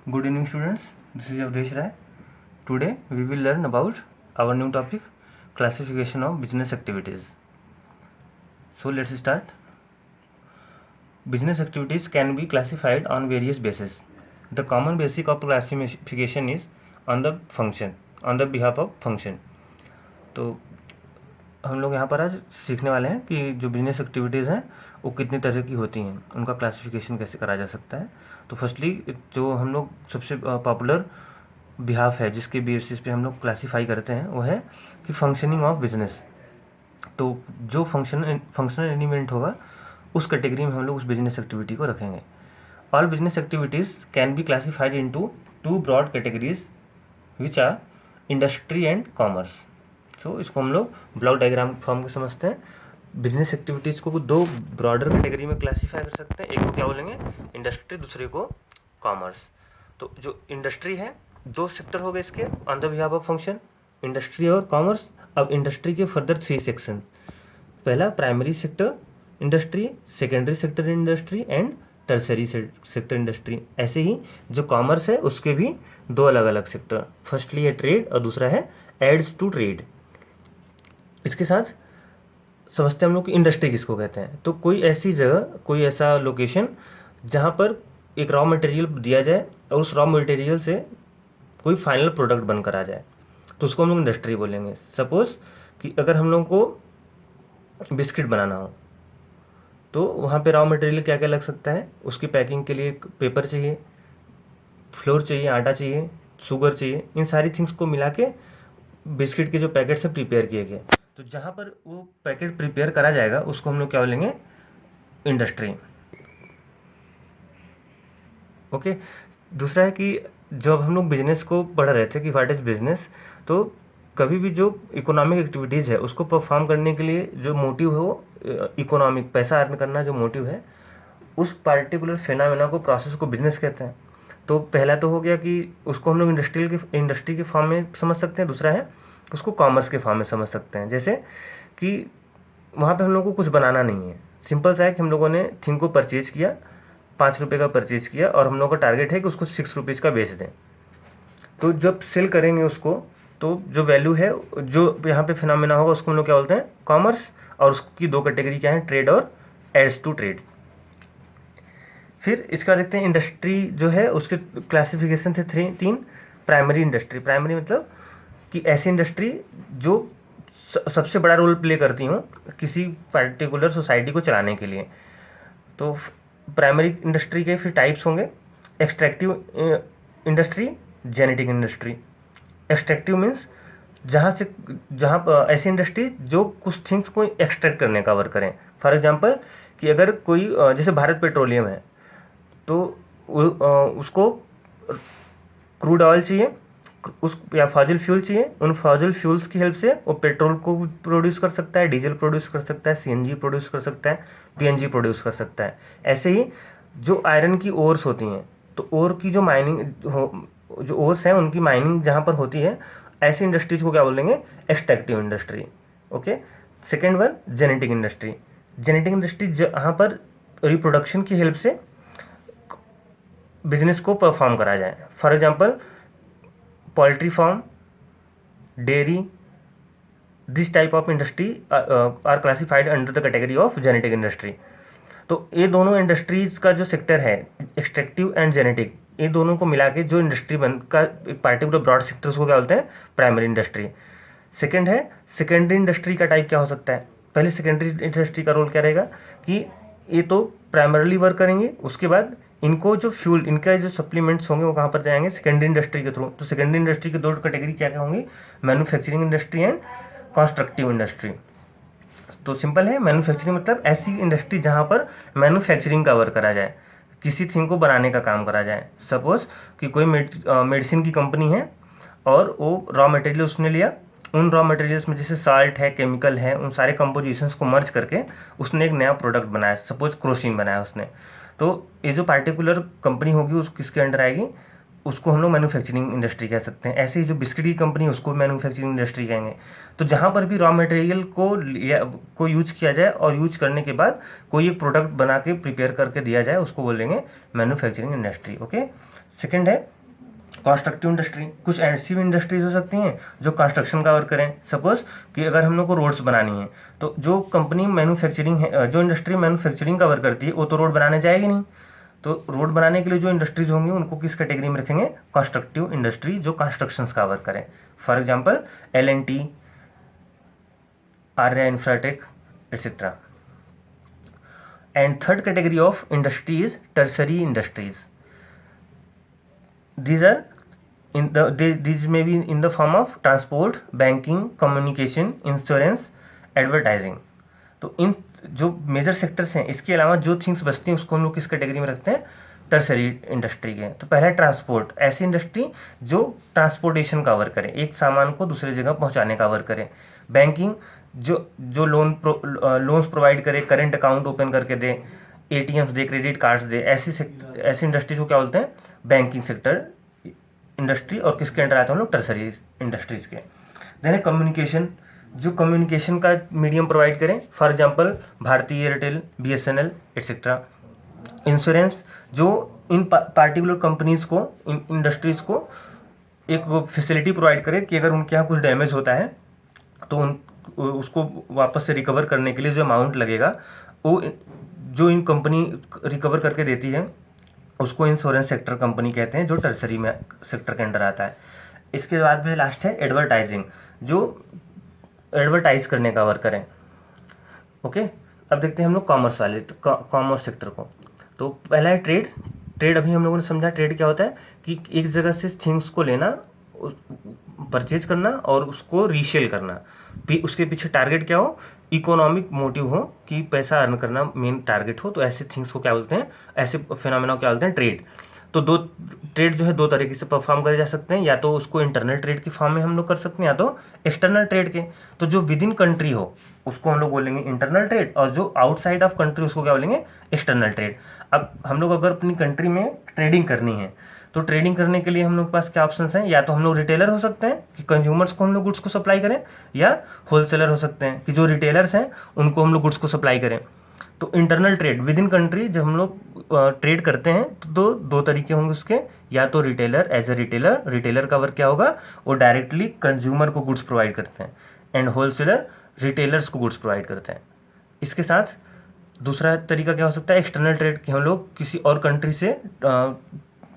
Good evening, students. This is Avdesh Rai. Today we will learn about our new topic, classification of business activities. So let's start. Business activities can be classified on various bases. The common basic of classification is on the behalf of function. तो हम लोग यहाँ पर आज सीखने वाले हैं कि जो बिजनेस एक्टिविटीज़ हैं वो कितनी तरह की होती हैं, उनका क्लासिफिकेशन कैसे करा जा सकता है। तो फर्स्टली जो हम लोग सबसे पॉपुलर बिहाफ है जिसके बेसिस पे हम लोग क्लासीफाई करते हैं वो है कि फंक्शनिंग ऑफ बिजनेस। तो जो फंक्शनल एलिमेंट होगा उस कैटेगरी में हम लोग उस बिजनेस एक्टिविटी को रखेंगे। All business activities can be classified into two broad categories which are industry and commerce. तो इसको हम लोग ब्लॉक डायग्राम फॉर्म में समझते हैं। बिजनेस एक्टिविटीज़ को दो ब्रॉडर कैटेगरी में क्लासीफाई कर सकते हैं। एक को क्या बोलेंगे, इंडस्ट्री, दूसरे को कॉमर्स। तो जो इंडस्ट्री है, दो सेक्टर हो गए इसके on the behalf of function, industry और कॉमर्स। अब इंडस्ट्री के फर्दर 3 सेक्शन, पहला primary sector industry, secondary sector industry and tertiary sector industry. ऐसे ही जो कॉमर्स है उसके भी 2 अलग अलग सेक्टर, फर्स्टली है ट्रेड और दूसरा है एड्स टू ट्रेड। इसके साथ समझते हैं हम लोग कि इंडस्ट्री किसको कहते हैं। तो कोई ऐसी जगह, कोई ऐसा लोकेशन जहाँ पर एक रॉ मटेरियल दिया जाए और उस रॉ मटेरियल से कोई फाइनल प्रोडक्ट बनकर आ जाए, तो उसको हम लोग इंडस्ट्री बोलेंगे। सपोज़ कि अगर हम लोग को बिस्किट बनाना हो तो वहाँ पे रॉ मटेरियल क्या क्या लग सकता है। उसकी पैकिंग के लिए पेपर चाहिए, फ्लोर चाहिए, आटा चाहिए, शुगर चाहिए। इन सारी थिंग्स को मिला के बिस्किट के जो पैकेट से प्रिपेयर किए गए, तो जहाँ पर वो पैकेट प्रिपेयर करा जाएगा उसको हम लोग क्या बोलेंगे, इंडस्ट्री। ओके। दूसरा है कि जब हम लोग बिजनेस को पढ़ रहे थे कि व्हाट इज़ बिजनेस, तो कभी भी जो इकोनॉमिक एक्टिविटीज़ है उसको परफॉर्म करने के लिए जो मोटिव हो, इकोनॉमिक पैसा अर्न करना जो मोटिव है, उस पार्टिकुलर फिनोमेना को, प्रोसेस को बिजनेस कहते हैं। तो पहला तो हो गया कि उसको हम लोग इंडस्ट्री के फॉर्म में समझ सकते हैं। दूसरा है उसको कॉमर्स के फॉर्म में समझ सकते हैं। जैसे कि वहाँ पे हम लोग को कुछ बनाना नहीं है, सिंपल सा है कि हम लोगों ने थिंग को परचेज किया, 5 रुपये का परचेज किया और हम लोग का टारगेट है कि उसको 6 रुपीज़ का बेच दें। तो जब सेल करेंगे उसको, तो जो वैल्यू है, जो यहाँ पे फिनोमेना होगा उसको हम लोग क्या बोलते हैं, कॉमर्स। और उसकी 2 कैटेगरी क्या है, ट्रेड और एड्स टू ट्रेड। फिर इसका देखते हैं इंडस्ट्री जो है उसके क्लासिफिकेशन थे 3। प्राइमरी इंडस्ट्री, प्राइमरी मतलब कि ऐसी इंडस्ट्री जो सबसे बड़ा रोल प्ले करती हूँ किसी पर्टिकुलर सोसाइटी को चलाने के लिए। तो प्राइमरी इंडस्ट्री के फिर टाइप्स होंगे, extractive industry, genetic industry. Extractive means जहाँ ऐसी इंडस्ट्री जो कुछ थिंग्स को एक्सट्रैक्ट करने का वर्क करें। फॉर एग्जांपल कि अगर कोई जैसे भारत पेट्रोलियम है तो उसको क्रूड ऑयल चाहिए, उस या फॉजिल फ्यूल चाहिए। उन फॉजिल फ्यूल्स की हेल्प से वो पेट्रोल को प्रोड्यूस कर सकता है, डीजल प्रोड्यूस कर सकता है, सीएनजी प्रोड्यूस कर सकता है, पीएनजी प्रोड्यूस कर सकता है। ऐसे ही जो आयरन की ओर्स होती हैं, तो ओर की जो जो ओर्स हैं उनकी माइनिंग जहाँ पर होती है, ऐसी इंडस्ट्रीज को क्या बोलेंगे, extractive industry. Okay. Second one, genetic industry. Genetic industry जहाँ पर रिप्रोडक्शन की हेल्प से बिजनेस को परफॉर्म करा जाए। For example poultry farm, dairy, this type of industry are classified under the category of genetic industry. तो ये दोनों इंडस्ट्रीज का जो सेक्टर है, एक्सट्रैक्टिव एंड जेनेटिक, ये दोनों को मिला के जो इंडस्ट्री का एक पार्टिकुलर ब्रॉड सेक्टर को क्या बोलते हैं, प्राइमरी इंडस्ट्री। सेकेंड है सेकेंडरी इंडस्ट्री का टाइप क्या हो सकता है। पहले सेकेंडरी इंडस्ट्री का रोल क्या रहेगा कि ये तो प्राइमरली वर्क करेंगे, उसके बाद इनको जो फ्यूल, इनका जो सप्लीमेंट्स होंगे वो कहाँ पर जाएंगे, सेकेंडरी इंडस्ट्री के थ्रू। तो सेकेंडरी इंडस्ट्री की 2 कैटेगरी क्या क्या होंगी, manufacturing industry and constructive industry. तो सिंपल है, मैन्युफैक्चरिंग मतलब ऐसी इंडस्ट्री जहाँ पर मैन्युफैक्चरिंग का वर्क करा जाए, किसी थिंग को बनाने का काम करा जाए। सपोज कि कोई मेडिसिन की कंपनी है और वो रॉ मटेरियल उसने लिया, उन रॉ मटेरियल्स में जैसे साल्ट है, केमिकल है, उन सारे कंपोजिशंस को मर्ज करके उसने एक नया प्रोडक्ट बनाया, सपोज क्रोसिन बनाया उसने। तो ये जो पार्टिकुलर कंपनी होगी उस किसके अंडर आएगी, उसको हम लोग मैन्युफैक्चरिंग इंडस्ट्री कह सकते हैं। ऐसे ही जो बिस्किट की कंपनी है उसको मैन्युफैक्चरिंग इंडस्ट्री कहेंगे। तो जहाँ पर भी रॉ मटेरियल को यूज किया जाए और यूज करने के बाद कोई एक प्रोडक्ट बना के प्रिपेयर करके दिया जाए, उसको बोलेंगे मैन्युफैक्चरिंग इंडस्ट्री। ओके। सेकेंड है कंस्ट्रक्टिव इंडस्ट्री, कुछ ऐसी भी इंडस्ट्रीज हो सकती हैं जो कंस्ट्रक्शन कवर करें। सपोज कि अगर हम लोग को रोड्स बनानी है तो जो कंपनी मैन्युफैक्चरिंग है, जो इंडस्ट्री मैन्युफैक्चरिंग कवर करती है वो तो रोड बनाने जाएगी नहीं। तो रोड बनाने के लिए जो इंडस्ट्रीज होंगी उनको किस कैटेगरी में रखेंगे? कंस्ट्रक्टिव इंडस्ट्री, जो कंस्ट्रक्शंस कवर करें। For example L&T, Arya Infratech etcetera. And third category of industry is tertiary industries. These are these may be in the form of transport, banking, communication, insurance, advertising। तो इन जो major sectors हैं इसके अलावा जो things बचती हैं उसको हम लोग किस कैटेगरी में रखते हैं? टर्सरी इंडस्ट्री के। तो पहला है ट्रांसपोर्ट, ऐसी इंडस्ट्री जो ट्रांसपोर्टेशन कवर करे, एक सामान को दूसरी जगह पहुंचाने कवर करे। बैंकिंग, जो लोन्स प्रोवाइड करे, करेंट अकाउंट ओपन करके दे, ATMs दे, क्रेडिट कार्ड्स दे, ऐसी इंडस्ट्रीज को क्या बोलते हैं? Banking sector industry. और किसके अंडर आते हैं हम लोग? टर्सरी इंडस्ट्रीज के। देन है कम्युनिकेशन, जो कम्युनिकेशन का मीडियम प्रोवाइड करें। For example Bharti Airtel, BSNL etcetera. Insurance, जो इन पार्टिकुलर कंपनीज को, इन इंडस्ट्रीज को एक फैसिलिटी प्रोवाइड करे कि अगर उनके यहाँ कुछ डैमेज होता है तो उसको वापस से रिकवर करने के लिए जो अमाउंट लगेगा वो जो इन कंपनी रिकवर करके देती है उसको इंश्योरेंस सेक्टर कंपनी कहते हैं, जो टर्सरी में सेक्टर के अंडर आता है। इसके बाद में लास्ट है एडवर्टाइजिंग, जो एडवर्टाइज करने का वर्क करें। ओके, अब देखते हैं हम लोग कॉमर्स वाले, कॉमर्स सेक्टर को। तो पहला है ट्रेड। ट्रेड अभी हम लोगों ने समझा ट्रेड क्या होता है कि एक जगह से थिंग्स को लेना, परचेज करना और उसको रीसेल करना। उसके पीछे टारगेट क्या हो? इकोनॉमिक मोटिव हो कि पैसा अर्न करना मेन टारगेट हो। तो ऐसे थिंग्स को क्या बोलते हैं? ऐसे फिनोमेना को क्या बोलते हैं? ट्रेड। तो दो ट्रेड जो है दो तरीके से परफॉर्म करे जा सकते हैं, या तो उसको इंटरनल ट्रेड के फॉर्म में हम लोग कर सकते हैं या तो एक्सटर्नल ट्रेड के। तो जो विद इन कंट्री हो उसको हम लोग बोलेंगे इंटरनल ट्रेड, और जो आउटसाइड ऑफ कंट्री उसको क्या बोलेंगे? External trade. अब हम लोग अगर अपनी कंट्री में ट्रेडिंग करनी है तो ट्रेडिंग करने के लिए हम लोग के पास क्या ऑप्शंस हैं? या तो हम लोग रिटेलर हो सकते हैं कि कंज्यूमर्स को हम लोग गुड्स को सप्लाई करें, या होलसेलर हो सकते हैं कि जो रिटेलर्स हैं उनको हम लोग गुड्स को सप्लाई करें। तो internal trade with in country जब हम लोग ट्रेड करते हैं तो दो तरीके होंगे उसके। या तो रिटेलर, एज ए रिटेलर का वर्क क्या होगा? वो डायरेक्टली कंज्यूमर को गुड्स प्रोवाइड करते हैं, एंड होलसेलर रिटेलर्स को गुड्स प्रोवाइड करते हैं। इसके साथ दूसरा तरीका क्या हो सकता है? एक्सटर्नल ट्रेड, कि हम लोग किसी और कंट्री से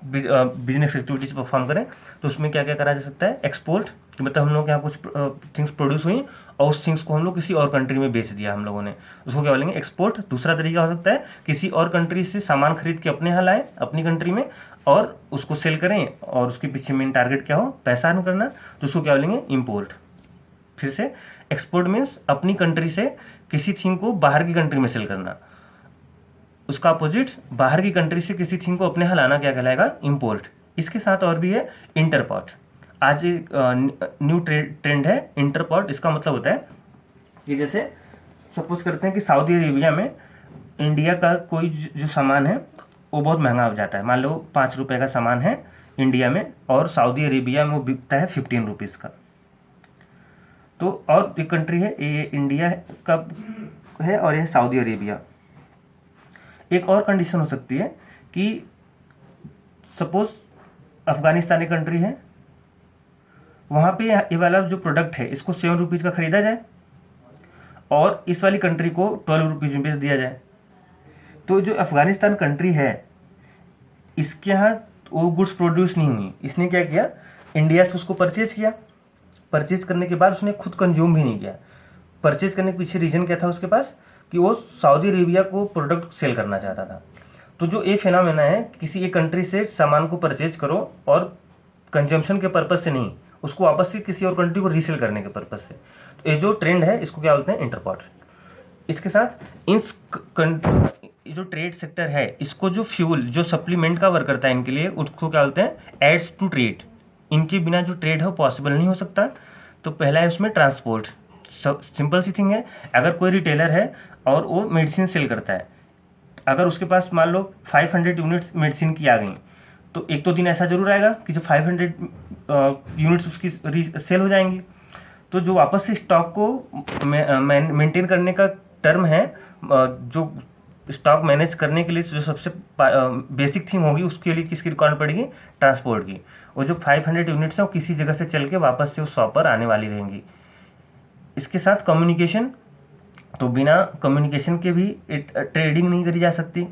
बिजनेस एक्टिविटीज परफॉर्म करें। तो उसमें क्या क्या करा जा सकता है? एक्सपोर्ट, मतलब हम लोग यहाँ कुछ थिंग्स प्रोड्यूस हुई और उस थिंग्स को हम लोग किसी और कंट्री में बेच दिया हम लोगों ने, उसको क्या बोलेंगे? एक्सपोर्ट। दूसरा तरीका हो सकता है किसी और कंट्री से सामान खरीद के अपने यहाँ लाएं अपनी कंट्री में और उसको सेल करें, और उसके पीछे मेन टारगेट क्या हो? पैसा अर्न करना, तो उसको क्या बोलेंगे? इम्पोर्ट। फिर से एक्सपोर्ट मीन्स अपनी कंट्री से किसी थिंग को बाहर की कंट्री में सेल करना। उसका अपोजिट बाहर की कंट्री से किसी थिंग को अपने यहाँ लाना क्या कहलाएगा? इम्पोर्ट। इसके साथ और भी है इंटरपोर्ट। आज एक न्यू ट्रेंड है इंटरपोर्ट। इसका मतलब होता है कि जैसे सपोज करते हैं कि सऊदी अरेबिया में इंडिया का कोई जो सामान है वो बहुत महंगा हो जाता है। मान लो 5 रुपये का सामान है इंडिया में और सऊदी अरेबिया में वो बिकता है 15 रुपीज़ का। तो और एक कंट्री है, ये इंडिया का है और यह सऊदी अरेबिया। एक और कंडीशन हो सकती है कि सपोज अफगानिस्तान एक कंट्री है, वहाँ पे ये वाला जो प्रोडक्ट है इसको 7 रुपीज़ का ख़रीदा जाए और इस वाली कंट्री को 12 रुपीज़ में बेच दिया जाए। तो जो अफगानिस्तान कंट्री है इसके यहाँ वो गुड्स प्रोड्यूस नहीं हुई, इसने क्या किया? इंडिया से उसको परचेज़ किया। परचेज़ करने के बाद उसने खुद कंज्यूम भी नहीं किया। परचेज़ करने के पीछे रीज़न क्या था उसके पास? कि वो सऊदी अरेबिया को प्रोडक्ट सेल करना चाहता था। तो जो ये फिनोमेना है, किसी एक कंट्री से सामान को परचेज करो और कंजम्पशन के पर्पज़ से नहीं, उसको वापस से किसी और कंट्री को रीसेल करने के पर्पज़ से, तो ये जो ट्रेंड है इसको क्या बोलते हैं? इंटरपोर्ट। इसके साथ जो ट्रेड सेक्टर है इसको जो फ्यूल, जो सप्लीमेंट का वर्क करता है इनके लिए, उसको क्या बोलते हैं? Aids to trade. इनके बिना जो ट्रेड है वो पॉसिबल नहीं हो सकता। तो पहला है उसमें ट्रांसपोर्ट। सिंपल सी थिंग है, अगर कोई रिटेलर है और वो मेडिसिन सेल करता है, अगर उसके पास मान लो 500 यूनिट्स मेडिसिन की आ गई, तो एक तो दिन ऐसा जरूर आएगा कि जब 500 यूनिट्स उसकी सेल हो जाएंगी। तो जो वापस से स्टॉक को मेंटेन करने का टर्म है, जो स्टॉक मैनेज करने के लिए जो सबसे बेसिक थिंग होगी उसके लिए किसकी रिक्वायरमेंट पड़ेगी, ट्रांसपोर्ट की। और जो 500 यूनिट्स हैं वो किसी जगह से चल के वापस से उस शॉप पर आने वाली रहेंगी। इसके साथ कम्युनिकेशन, तो बिना कम्युनिकेशन के भी ट्रेडिंग नहीं करी जा सकती।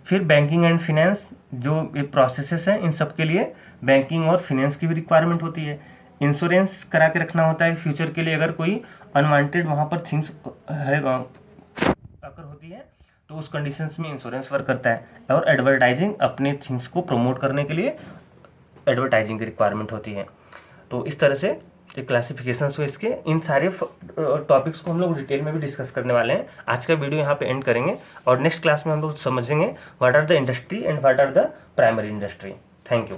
फिर बैंकिंग एंड फिनेंस, जो ये प्रोसेसेस हैं इन सब के लिए बैंकिंग और फिनेंस की भी रिक्वायरमेंट होती है। इंश्योरेंस करा के रखना होता है फ्यूचर के लिए, अगर कोई अनवांटेड वहाँ पर थिंग्स है अगर होती है तो उस कंडीशंस में इंश्योरेंस वर्क करता है। और एडवर्टाइजिंग, अपने थिंग्स को प्रमोट करने के लिए एडवर्टाइजिंग की रिक्वायरमेंट होती है। तो इस तरह से ये क्लासिफिकेशंस हुए इसके। इन सारे टॉपिक्स को हम लोग डिटेल में भी डिस्कस करने वाले हैं। आज का वीडियो यहाँ पे एंड करेंगे और नेक्स्ट क्लास में हम लोग समझेंगे what are the industry and what are the primary industry. Thank you.